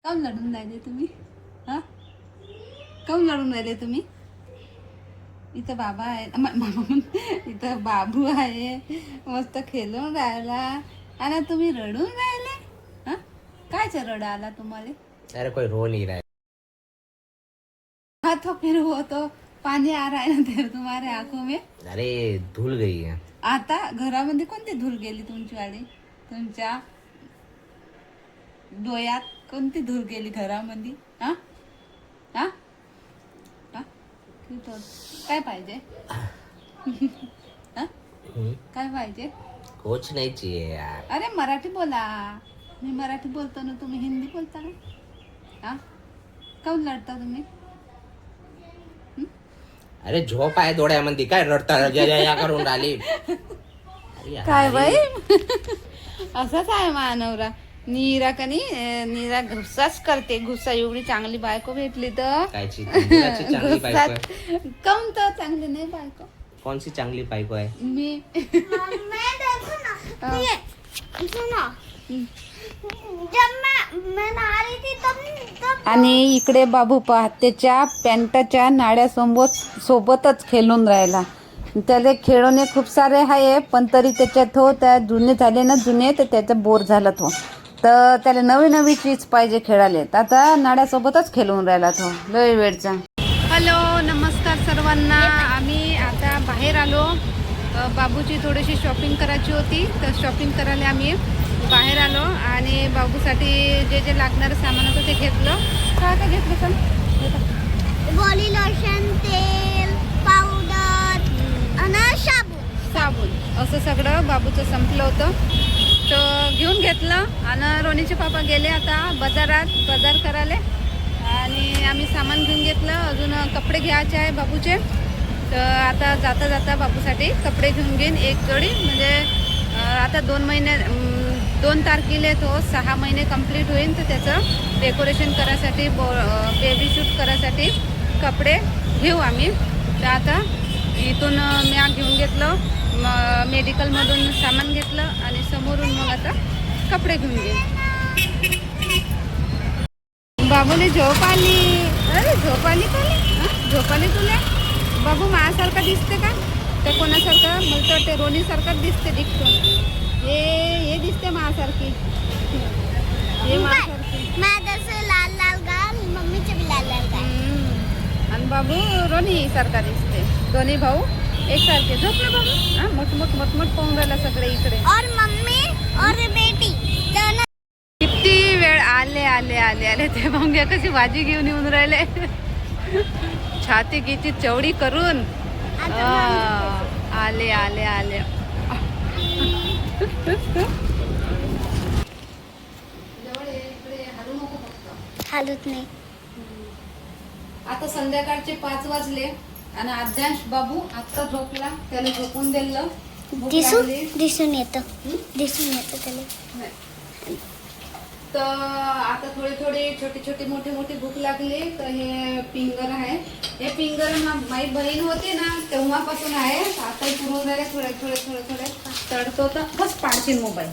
काऊन लढून राहिले तुम्ही? हा, काऊन लढून राहिले तुम्ही? इथं बाबा आहे, इथं बाबू आहे, मस्त खेळून राहिला आणि तुम्ही रडून राहिले. हा, कायच रड आला तुम्हाला? अरे कोई रो नहीं रहा है। हाथों फिर वो तो पाणी आ रहा है ना तेरे तुम्हारे आंखों में. अरे धुल गई है। आता घरामध्ये कोणती धूल गेली तुमची वाली? तुमच्या डोळ्यात कोणती धूल गेली घरामध्ये? हा हा हा? काय पाहिजे? हा? काय पाहिजे? कुछ नहीं चाहिए यार। अरे मराठी बोला. मी मराठी बोलतो ना, तुम्ही हिंदी बोलता ना. हा, काऊन लढता तुम्ही? अरे झोप आहे डोळ्यामध्ये, काय रडता या करून राहिली? अरे यार, काय बाई असाच आहे मानवरा. नीरा का नाही, नीरा घुसाच करते. घुसा एवढी चांगली बायको भेटली तर कायची नीराची चांगली बायको आहे? काऊन तर चांगली नाही बायको? कौन सी चांगली बायको आहे? मी आणि इकडे बाबू पहाटेच्या पॅन्टाच्या नाड्यासोबतच खेळून राहिला. त्याला खेळणे खूप सारे आहे, पण तरी त्याच्यात हो त्या जुने झाले ना, जुने तर त्याचा बोर झाला तो. तर त्याला नवी नवी चीज पाहिजे खेळाले. तर आता नाड्यासोबतच खेळून राहिला तो लय वेळचा. हॅलो, नमस्कार सर्वांना. आम्ही आता बाहेर आलो. बाबूची थोडीशी शॉपिंग करायची होती, तर शॉपिंग करायला आम्ही बाहेर आलो. आणि बाबूसाठी जे जे लागणारं सामान होतं ते घेतलं. काय काय घेतलं सण? बॉडी लोशन, तेल, पावडर आणि साबण असं सगळं बाबूचं संपलं होतं, तर घेऊन घेतलं. आणि रोनीचे पापा गेले आता बाजार करायला. आणि आम्ही सामान घेऊन घेतलं. अजून कपडे घ्यायचे आहे बाबूचे, तर आता जाता जाता बाबूसाठी कपडे घेऊन घेईन एक जोडी. म्हणजे आता 2 तारखेला तो 6 महिने कंप्लीट होईल, तर त्याचं डेकोरेशन करायसाठी बेबी शूट करायसाठी कपडे घेऊ आम्ही. तर आता इथून मी घेऊन घेतलं, मेडिकलमधून सामान घेतलं आणि समोरून मग आता कपडे घेऊन घेईन. बाबूने झोप आली. अरे झोप आली झोप आली तुला? बाबू माझ्यासारखा दिसते का? तर कोणासारखं? मला तर वाटते रोनीसारखाच दिसतो. हे दिसते माझ्यासारखी. हे माझ्यासारखी. लाल लाल गाल, मम्मीचे भी लाल लाल गाल. आणि बाबू रोनी सारखा दिसते. दोन्ही भाऊ एकसारखे. झोपले बाबू? हा, मोठमोठ पाहून राहिला सगळे इकडे. और मम्मी और बेटी दोनों. किती वेळ आले ते भांग्या कशी भाजी घेऊन येऊन राहिले. छाती किती चवडी करून आले. हालत नाही. आता संध्याकाळचे 5 वाजले आणि आद्यांश बाबू आता झोपला. त्याला झोपून दिलं. दिसून येतं त्याला. तर आता थोडी छोटी मोठी भूक लागली. तर हे फिंगर आहे. हे फिंगर माझी बहीण होती ना तेव्हापासून आहे. आता पुरून राहिले थोडे तडतो तर बस पाडशील मोबाईल.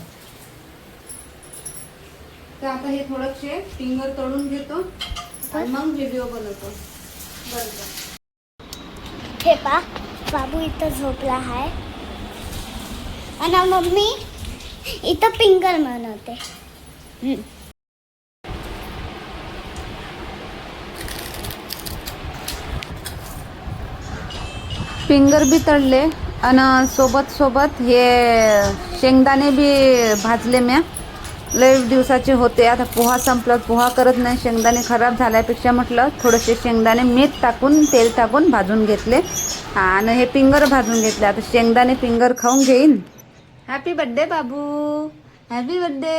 तर आता हे थोडंसे फिंगर तळून घेतो आणि मग व्हिडिओ बनवतो. बरोबर. हे पा, बाबू इथं झोपला आहे आणि मम्मी इथं फिंगर बनवते. फिंगर बी तळले आणि सोबत हे शेंगदाणे बी भाजले. म्या लय दिवसाचे होते. आता पोहा संपला, पोहा करत नाही. शेंगदाणे खराब झाल्यापेक्षा म्हटलं थोडेसे शेंगदाणे मीठ टाकून तेल टाकून भाजून घेतले आणि हे फिंगर भाजून घेतले. आता शेंगदाणे फिंगर खाऊन घेईन. हॅपी बर्थडे बाबू, हॅपी बर्थडे.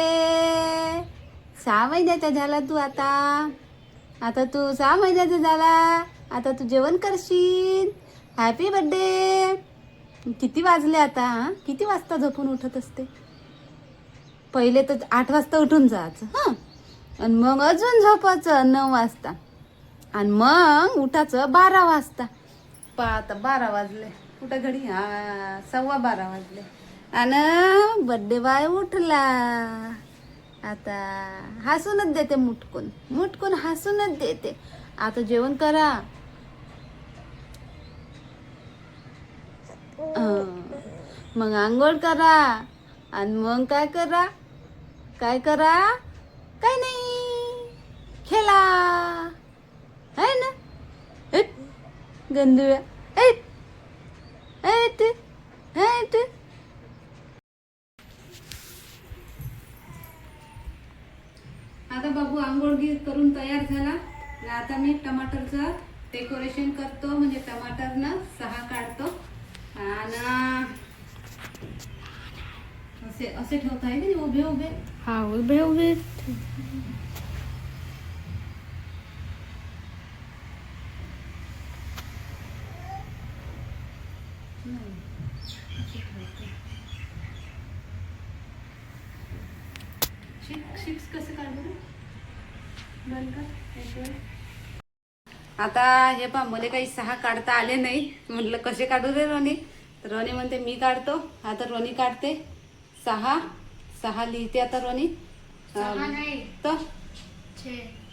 6 महिन्याचा झाला तू. आता तू 6 महिन्याचा झाला. आता तू जेवण करशील. Happy birthday. किती वाजले आता? किती वाजता झोपून उठत असते? पहिले तर 8 वाजता उठून जायचं. आणि मग अजून झोपायचं 9 वाजता आणि मग उठायचं 12 वाजता. आता 12 वाजले. कुठं घडी? 12:15 वाजले आणि बर्थडे बाय उठला. आता हसूनच देते, मुटकून मुटकून हसूनच देते. आता जेवण करा. मग आंघोळ करा आणि मग काय करा, काय करा, काय नाही, खेळा, है ना. गंधुळ्या आता बाबू आंघोळ करून तयार झाला. आता मी टमाटरचं डेकोरेशन करतो, म्हणजे टमाटरनं 6 काढतो आणि असे असे ठेवता आहे की उभे उभे. हा उभे उभे. शिक्स कसं काढू. आता हे पहा, मला काही 6 काढता आले नाही. म्हटलं कसे काढू रे रोनी. तर रोनी म्हणते मी काढतो. आता रोनी काढते 6 लिहिते आता रोनी. तर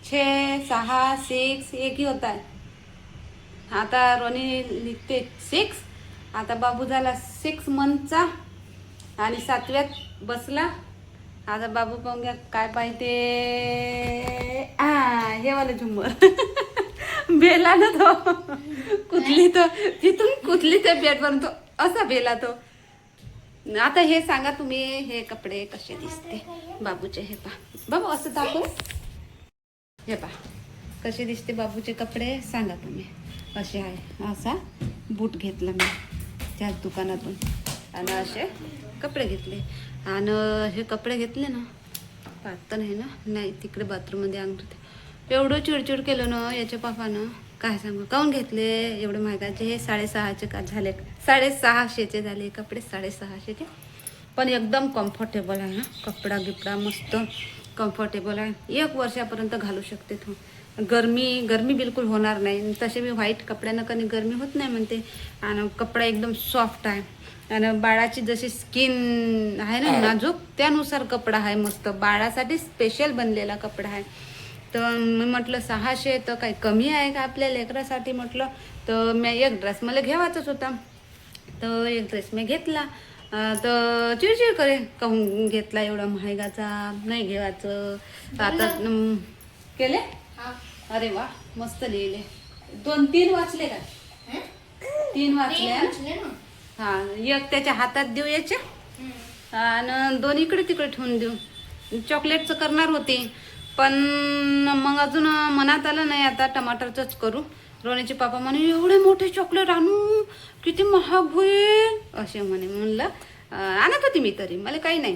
6 6 एक ही होता है. आता रोनी लिखते 6. आता बाबू झाला 6 मंथचा आणि 7व्यात बसला. आता बाबू पाहून घ्या काय पाहिजे. हे वाला झुंबर बेला ना तो कुठली, तो तिथून कुठली ते बेडवरून तो असा बेला तो. आता हे सांगा तुम्ही, हे कपडे कसे दिसते बाबूचे. हे पहा बाबू, असं दाखव. हे पहा कसे दिसते बाबूचे कपडे, सांगा तुम्ही कसे आहे. असा बूट घेतला मी त्याच दुकानातून आणि असे कपडे घेतले. आणि हे कपडे घेतले ना, पाहत नाही ना, नाही तिकडे बाथरूममध्ये अंगठे. एवढं चिडचिड केलं ना याच्या पापानं, काय सांगू. काऊन घेतले एवढे महागाचे. हे 650चे का झाले, 650चे झाले कपडे, 650चे. पण एकदम कम्फर्टेबल आहे ना, कपडा गिपडा मस्त कम्फर्टेबल आहे. 1 वर्षापर्यंत घालू शकते तो. गरमी बिलकुल होणार नाही. तसे मी व्हाईट कपड्यानं कधी गरमी होत नाही म्हणते. आणि कपडा एकदम सॉफ्ट आहे. आणि बाळाची जशी स्किन आहे ना नाजूक, त्यानुसार कपडा आहे मस्त. बाळासाठी स्पेशल बनलेला कपडा आहे. तर मी म्हटलं 600 तर काही कमी आहे का आपल्या लेकरासाठी म्हटलं. तर मी एक ड्रेस मला घ्यावाचाच होता. तर एक ड्रेस मी घेतला. तर चिडचिड करे, काहून घेतला एवढा महागाचा, नाही घेवायचं. आता केले. अरे वा, मस्त लिहिले. 2-3 वाचले का. 3 वाचले. हा, एक त्याच्या हातात देऊ याच्या आणि 2 इकडे तिकडे ठेवून देऊ. चॉकलेटचं करणार होते पण मग अजून मनात आलं नाही. आता टमाटरचंच करू. रोनीचे पापा म्हणे एवढे मोठे चॉकलेट आणू, किती महाग होईल असे म्हणे. म्हणलं आणत होती मी, तरी मला काही नाही,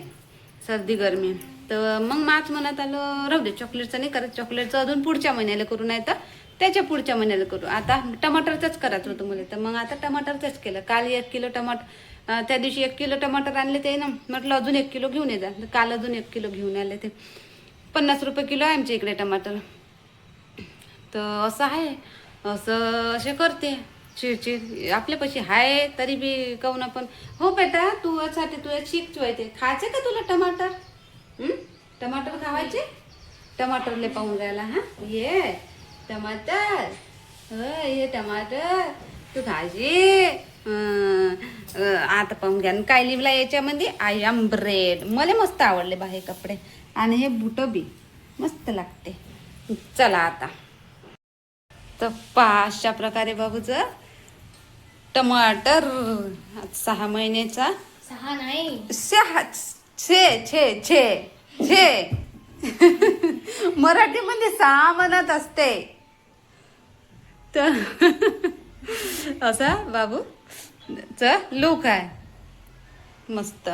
सर्दी गरमी. तर मग माझ मनात आलं राहू दे, चॉकलेटचं नाही करत. चॉकलेटचं अजून पुढच्या महिन्याला करू, नाही तर त्याच्या पुढच्या महिन्याला करू. आता टमाटरचंच करायचं होतं मला, तर मग आता टमाटरचंच केलं. काल 1 किलो टमाटर, त्या दिवशी 1 किलो टमाटर आणले ते ना. म्हटलं अजून 1 किलो घेऊन येजा. काल अजून 1 किलो घेऊन आले. ते 50 रुपये किलो आहे आमच्या इकडे टमाटर. तर असं आहे, असं असे करते चिडचिड. आपल्यापाशी आहे तरी बी काहून आपण. हो बेटा, तुझ्यासाठी तुझ्या शिकतो आहे ते. खायचे का तुला टमाटर. टमाटर खावायचे. टमाटरले पाहून राहिला. हा, ये टमाटर, ये टमाटर तू खायचे. आता पाहून घ्या काय लिहिला याच्यामध्ये. I am bread. मला मस्त आवडले बा हे कपडे. आणि हे बुट बी मस्त लागते. चला आता तर 5 प्रकारे बाबूचं टमाटर 6 महिन्याचा. 6 नाही, 6 मराठीमध्ये 6 म्हणत असते. तर असा बाबू च लुक आहे मस्त.